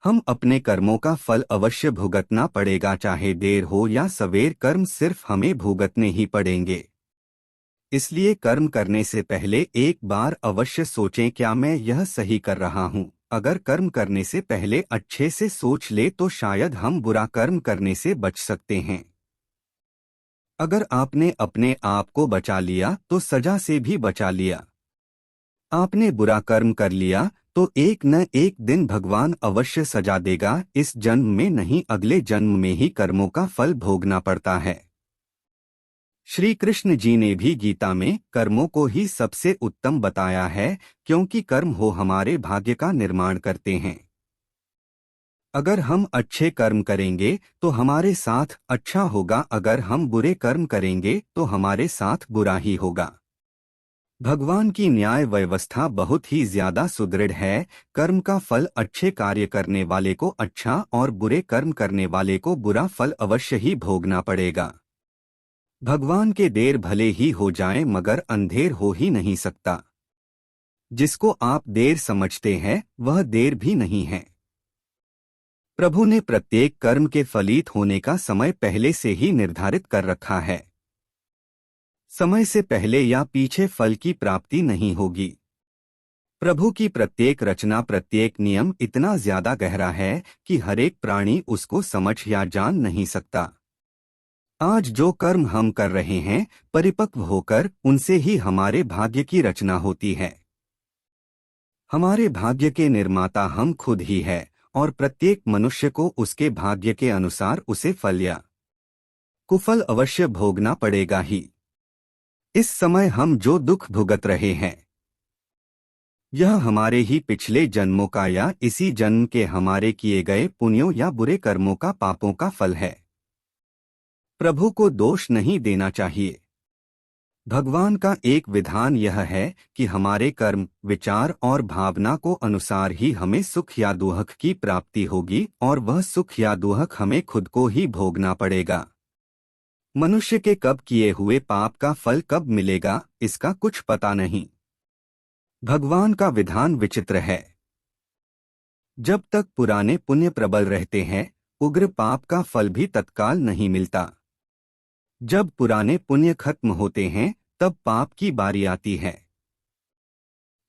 हम अपने कर्मों का फल अवश्य भुगतना पड़ेगा, चाहे देर हो या सवेर, कर्म सिर्फ हमें भुगतने ही पड़ेंगे। इसलिए कर्म करने से पहले एक बार अवश्य सोचें, क्या मैं यह सही कर रहा हूँ। अगर कर्म करने से पहले अच्छे से सोच ले तो शायद हम बुरा कर्म करने से बच सकते हैं। अगर आपने अपने आप को बचा लिया तो सजा से भी बचा लिया। आपने बुरा कर्म कर लिया तो एक न एक दिन भगवान अवश्य सजा देगा। इस जन्म में नहीं, अगले जन्म में ही कर्मों का फल भोगना पड़ता है। श्री कृष्ण जी ने भी गीता में कर्मों को ही सबसे उत्तम बताया है, क्योंकि कर्म हो हमारे भाग्य का निर्माण करते हैं। अगर हम अच्छे कर्म करेंगे तो हमारे साथ अच्छा होगा, अगर हम बुरे कर्म करेंगे तो हमारे साथ बुरा ही होगा। भगवान की न्याय व्यवस्था बहुत ही ज्यादा सुदृढ़ है। कर्म का फल अच्छे कार्य करने वाले को अच्छा और बुरे कर्म करने वाले को बुरा फल अवश्य ही भोगना पड़ेगा। भगवान के देर भले ही हो जाए मगर अंधेर हो ही नहीं सकता। जिसको आप देर समझते हैं वह देर भी नहीं है। प्रभु ने प्रत्येक कर्म के फलित होने का समय पहले से ही निर्धारित कर रखा है। समय से पहले या पीछे फल की प्राप्ति नहीं होगी। प्रभु की प्रत्येक रचना, प्रत्येक नियम इतना ज्यादा गहरा है कि हरेक प्राणी उसको समझ या जान नहीं सकता। आज जो कर्म हम कर रहे हैं, परिपक्व होकर उनसे ही हमारे भाग्य की रचना होती है। हमारे भाग्य के निर्माता हम खुद ही है और प्रत्येक मनुष्य को उसके भाग्य के अनुसार उसे फल या कुफल अवश्य भोगना पड़ेगा ही। इस समय हम जो दुख भुगत रहे हैं, यह हमारे ही पिछले जन्मों का या इसी जन्म के हमारे किए गए पुण्यों या बुरे कर्मों का, पापों का फल है। प्रभु को दोष नहीं देना चाहिए। भगवान का एक विधान यह है कि हमारे कर्म, विचार और भावना को अनुसार ही हमें सुख या दुख की प्राप्ति होगी, और वह सुख या दुख हमें खुद को ही भोगना पड़ेगा। मनुष्य के कब किए हुए पाप का फल कब मिलेगा, इसका कुछ पता नहीं। भगवान का विधान विचित्र है। जब तक पुराने पुण्य प्रबल रहते हैं, उग्र पाप का फल भी तत्काल नहीं मिलता। जब पुराने पुण्य खत्म होते हैं तब पाप की बारी आती है।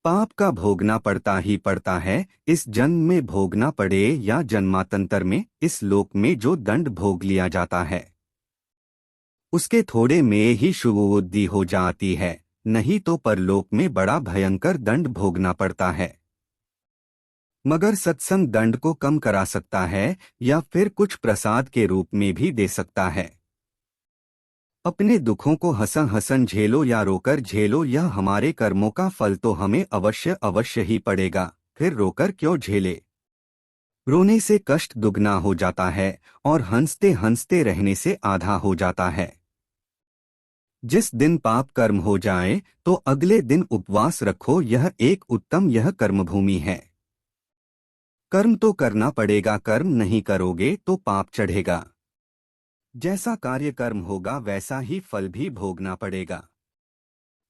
पाप का भोगना पड़ता ही पड़ता है, इस जन्म में भोगना पड़े या जन्मांतर में। इस लोक में जो दंड भोग लिया जाता है उसके थोड़े में ही शुभबुद्धि हो जाती है, नहीं तो परलोक में बड़ा भयंकर दंड भोगना पड़ता है। मगर सत्संग दंड को कम करा सकता है या फिर कुछ प्रसाद के रूप में भी दे सकता है। अपने दुखों को हंसन हंसन झेलो या रोकर झेलो, यह हमारे कर्मों का फल तो हमें अवश्य अवश्य ही पड़ेगा। फिर रोकर क्यों झेले। रोने से कष्ट दुगना हो जाता है और हंसते हंसते रहने से आधा हो जाता है। जिस दिन पाप कर्म हो जाए तो अगले दिन उपवास रखो, यह एक उत्तम, यह कर्मभूमि है। कर्म तो करना पड़ेगा, कर्म नहीं करोगे तो पाप चढ़ेगा। जैसा कार्य कर्म होगा वैसा ही फल भी भोगना पड़ेगा।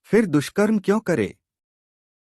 फिर दुष्कर्म क्यों करे।